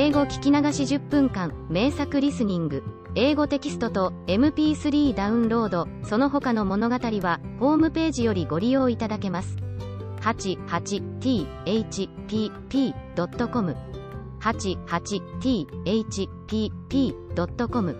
英語聞き流し10分間、名作リスニング、英語テキストと MP3 ダウンロード、その他の物語は、ホームページよりご利用いただけます。88thpp.com 88thpp.com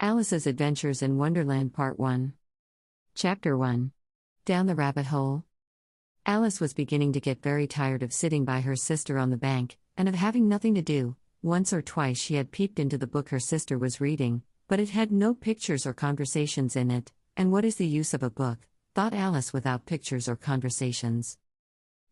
Alice's Adventures in Wonderland Part 1 Chapter 1 Down the Rabbit Hole. Alice was beginning to get very tired of sitting by her sister on the bank, and of having nothing to do. Once or twice she had peeped into the book her sister was reading, but it had no pictures or conversations in it, and what is the use of a book, thought Alice, without pictures or conversations?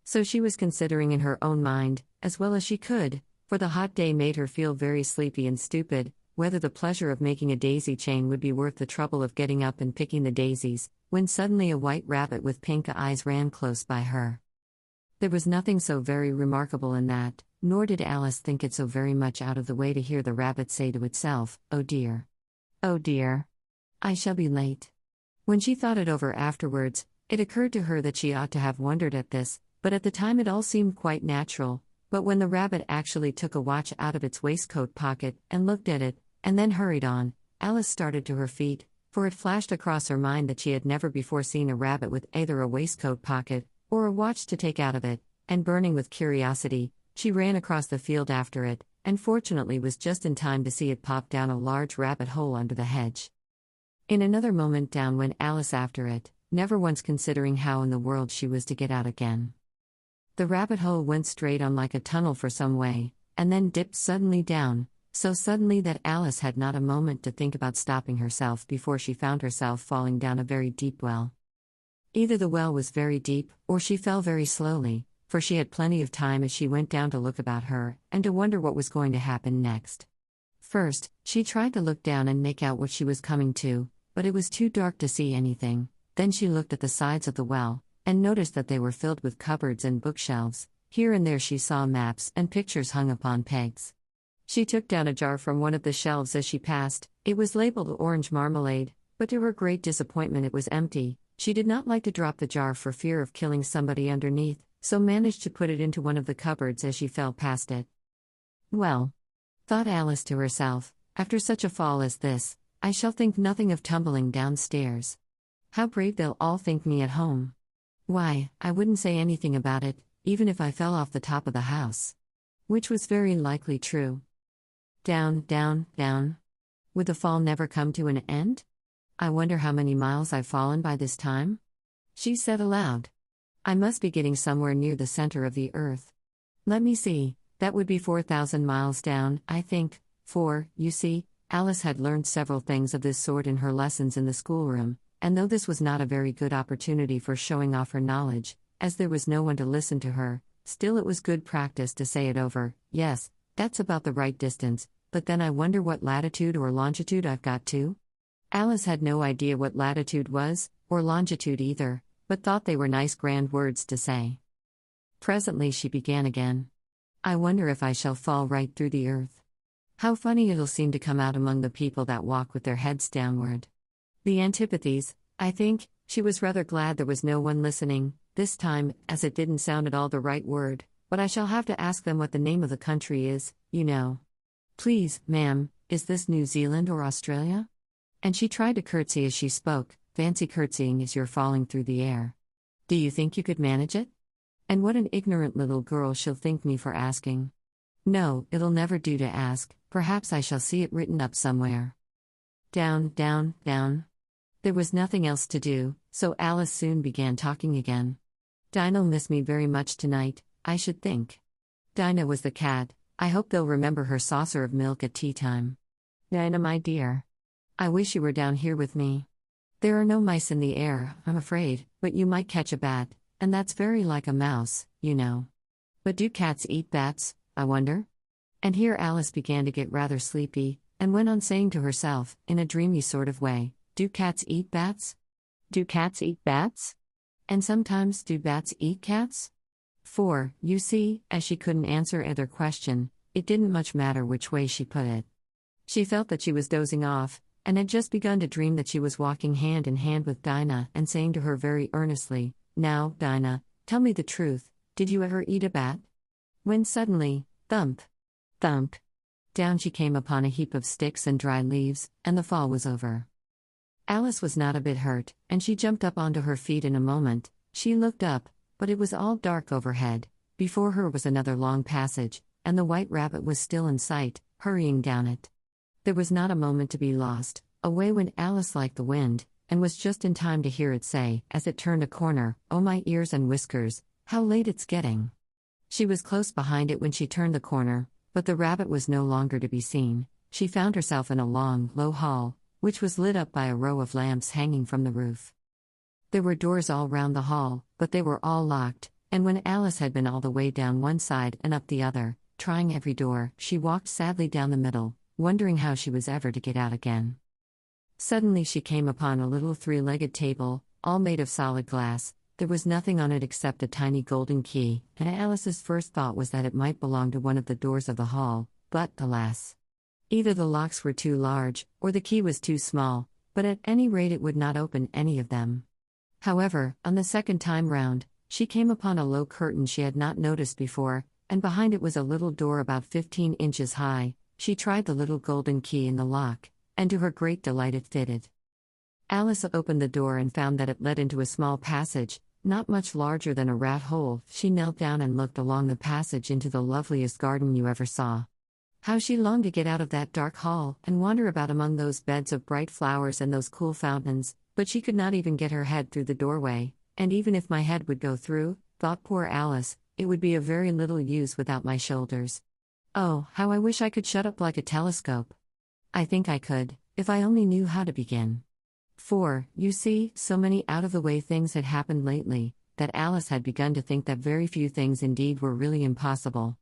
So she was considering in her own mind, as well as she could, for the hot day made her feel very sleepy and stupid, whether the pleasure of making a daisy chain would be worth the trouble of getting up and picking the daisies, when suddenly a white rabbit with pink eyes ran close by her. There was nothing so very remarkable in that, nor did Alice think it so very much out of the way to hear the rabbit say to itself, "Oh dear. Oh dear. I shall be late." When she thought it over afterwards, it occurred to her that she ought to have wondered at this, but at the time it all seemed quite natural. But when the rabbit actually took a watch out of its waistcoat pocket and looked at it, and then hurried on, Alice started to her feet, for it flashed across her mind that she had never before seen a rabbit with either a waistcoat pocket, or a watch to take out of it, and burning with curiosity, she ran across the field after it, and fortunately was just in time to see it pop down a large rabbit hole under the hedge. In another moment down went Alice after it, never once considering how in the world she was to get out again. The rabbit hole went straight on like a tunnel for some way, and then dipped suddenly down, so suddenly that Alice had not a moment to think about stopping herself before she found herself falling down a very deep well. Either the well was very deep, or she fell very slowly, for she had plenty of time as she went down to look about her, and to wonder what was going to happen next. First, she tried to look down and make out what she was coming to, but it was too dark to see anything. Then she looked at the sides of the well, and noticed that they were filled with cupboards and bookshelves. Here and there she saw maps and pictures hung upon pegs. She took down a jar from one of the shelves as she passed. It was labeled orange marmalade, but to her great disappointment it was empty. She did not like to drop the jar for fear of killing somebody underneath, so managed to put it into one of the cupboards as she fell past it. "Well," thought Alice to herself, "after such a fall as this, I shall think nothing of tumbling downstairs. How brave they'll all think me at home. Why, I wouldn't say anything about it, even if I fell off the top of the house." Which was very likely true. Down, down, down. Would the fall never come to an end? "I wonder how many miles I've fallen by this time?" she said aloud. "I must be getting somewhere near the center of the earth. Let me see, that would be 4,000 miles down, I think, for, you see, Alice had learned several things of this sort in her lessons in the schoolroom, and though this was not a very good opportunity for showing off her knowledge, as there was no one to listen to her, still it was good practice to say it over. "Yes, that's about the right distance, but then I wonder what latitude or longitude I've got to?" Alice had no idea what latitude was, or longitude either, but thought they were nice grand words to say. Presently she began again. "I wonder if I shall fall right through the earth. How funny it'll seem to come out among the people that walk with their heads downward. The antipathies, I think." She was rather glad there was no one listening, this time, as it didn't sound at all the right word, "but I shall have to ask them what the name of the country is, you know. Please, ma'am, is this New Zealand or Australia?" And she tried to curtsy as she spoke. Fancy curtsying as you're falling through the air. "Do you think you could manage it? And what an ignorant little girl she'll think me for asking. No, it'll never do to ask, perhaps I shall see it written up somewhere." Down, down, down. There was nothing else to do, so Alice soon began talking again. "Dinah'll miss me very much tonight, I should think." Dinah was the cat. "I hope they'll remember her saucer of milk at tea time. Dinah, my dear. I wish you were down here with me. There are no mice in the air, I'm afraid, but you might catch a bat, and that's very like a mouse, you know. But do cats eat bats, I wonder?" And here Alice began to get rather sleepy, and went on saying to herself, in a dreamy sort of way, "Do cats eat bats? Do cats eat bats? And sometimes do bats eat cats?" For, you see, as she couldn't answer either question, it didn't much matter which way she put it. She felt that she was dozing off, and had just begun to dream that she was walking hand in hand with Dinah and saying to her very earnestly, "Now, Dinah, tell me the truth, "Did you ever eat a bat?" When suddenly, thump, thump, down she came upon a heap of sticks and dry leaves, and the fall was over. Alice was not a bit hurt, and she jumped up onto her feet in a moment. She looked up, but it was all dark overhead. Before her was another long passage, and the White Rabbit was still in sight, hurrying down it. There was not a moment to be lost. Away went Alice like the wind, and was just in time to hear it say, as it turned a corner, "Oh my ears and whiskers, how late it's getting." She was close behind it when she turned the corner, but the rabbit was no longer to be seen. She found herself in a long, low hall, which was lit up by a row of lamps hanging from the roof. There were doors all round the hall, but they were all locked, and when Alice had been all the way down one side and up the other, trying every door, she walked sadly down the middle, wondering how she was ever to get out again. Suddenly she came upon a little three-legged table, all made of solid glass. There was nothing on it except a tiny golden key, and Alice's first thought was that it might belong to one of the doors of the hall, but, alas! Either the locks were too large, or the key was too small, but at any rate it would not open any of them. However, on the second time round, she came upon a low curtain she had not noticed before, and behind it was a little door about 15 inches high. She tried the little golden key in the lock, and to her great delight it fitted. Alice opened the door and found that it led into a small passage, not much larger than a rat hole. She knelt down and looked along the passage into the loveliest garden you ever saw. How she longed to get out of that dark hall and wander about among those beds of bright flowers and those cool fountains, but she could not even get her head through the doorway, and even if my head would go through, thought poor Alice, it would be of very little use without my shoulders. Oh, how I wish I could shut up like a telescope. I think I could, if I only knew how to begin. For, you see, so many out-of-the-way things had happened lately, that Alice had begun to think that very few things indeed were really impossible.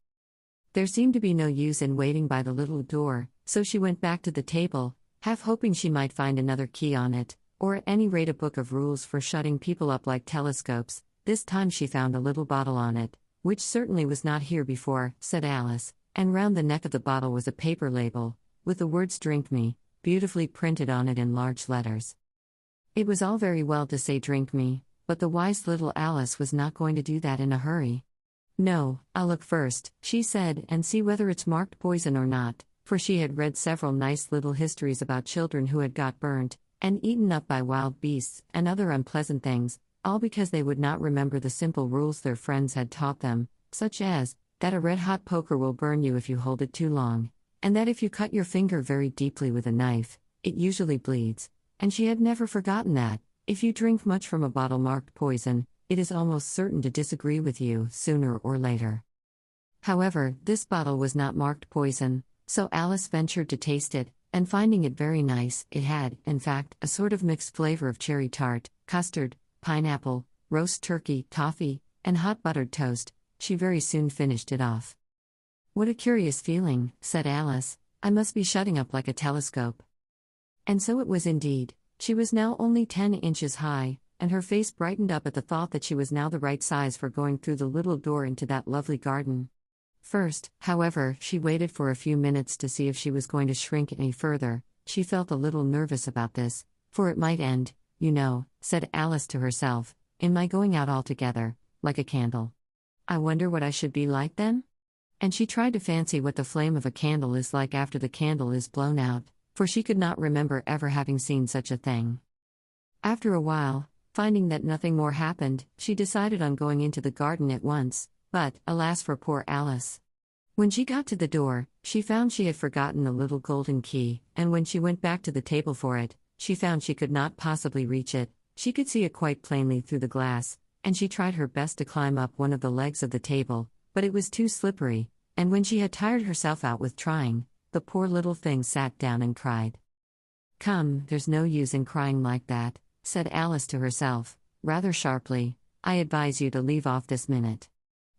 There seemed to be no use in waiting by the little door, so she went back to the table, half hoping she might find another key on it, or at any rate a book of rules for shutting people up like telescopes. This time she found a little bottle on it, which certainly was not here before, said Alice, and round the neck of the bottle was a paper label, with the words "Drink Me," beautifully printed on it in large letters. It was all very well to say "Drink me," but the wise little Alice was not going to do that in a hurry. "No, I'll look first," she said, "and see whether it's marked poison or not," for she had read several nice little histories about children who had got burnt, and eaten up by wild beasts, and other unpleasant things, all because they would not remember the simple rules their friends had taught them, such as, that a red-hot poker will burn you if you hold it too long, and that if you cut your finger very deeply with a knife, it usually bleeds, and she had never forgotten that, if you drink much from a bottle marked poison, it is almost certain to disagree with you, sooner or later. However, this bottle was not marked poison, so Alice ventured to taste it, and finding it very nice, it had, in fact, a sort of mixed flavor of cherry tart, custard, pineapple, roast turkey, toffee, and hot buttered toast. She very soon finished it off. "What a curious feeling," said Alice. "I must be shutting up like a telescope." And so it was indeed. She was now only 10 inches high, and her face brightened up at the thought that she was now the right size for going through the little door into that lovely garden. First, however, she waited for a few minutes to see if she was going to shrink any further. She felt a little nervous about this, for it might end, you know, said Alice to herself, in my going out altogether, like a candle. I wonder what I should be like then? And she tried to fancy what the flame of a candle is like after the candle is blown out, for she could not remember ever having seen such a thing. After a while, finding that nothing more happened, she decided on going into the garden at once, but, alas for poor Alice. When she got to the door, she found she had forgotten the little golden key, and when she went back to the table for it, she found she could not possibly reach it. She could see it quite plainly through the glass, and she tried her best to climb up one of the legs of the table, but it was too slippery, and when she had tired herself out with trying, the poor little thing sat down and cried. "Come, there's no use in crying like that," said Alice to herself, rather sharply. "I advise you to leave off this minute."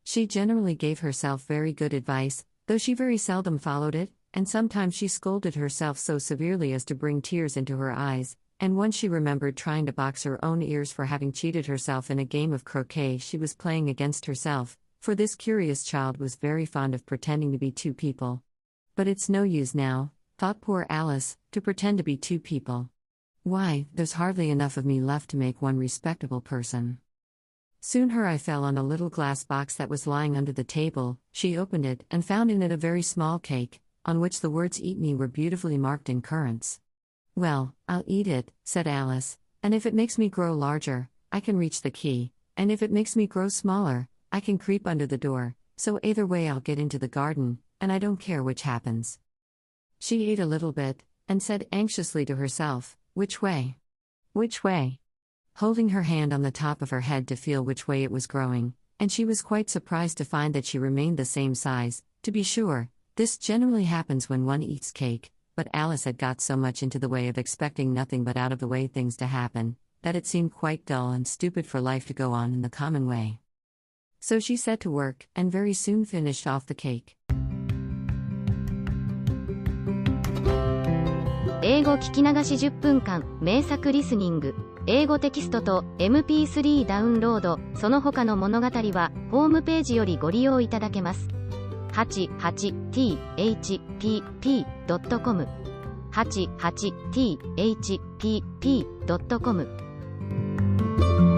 She generally gave herself very good advice, though she very seldom followed it, and sometimes she scolded herself so severely as to bring tears into her eyes, and once she remembered trying to box her own ears for having cheated herself in a game of croquet she was playing against herself, for this curious child was very fond of pretending to be two people. But it's no use now, thought poor Alice, to pretend to be two people. Why, there's hardly enough of me left to make one respectable person. Soon her eye fell on a little glass box that was lying under the table. She opened it and found in it a very small cake, on which the words "Eat me" were beautifully marked in currants. "Well, I'll eat it," said Alice, "and if it makes me grow larger, I can reach the key, and if it makes me grow smaller, I can creep under the door, so either way I'll get into the garden, and I don't care which happens." She ate a little bit, and said anxiously to herself, "Which way? Which way?" Holding her hand on the top of her head to feel which way it was growing, and she was quite surprised to find that she remained the same size. To be sure, this generally happens when one eats cake, but Alice had got so much into the way of expecting nothing but out-of-the-way things to happen, that it seemed quite dull and stupid for life to go on in the common way. So she set to work, and very soon finished off the cake. 英語聞き流し10分間、名作リスニング、英語テキストと MP3 ダウンロード、その他の物語は、ホームページよりご利用いただけます。88thpp.com 88thpp.com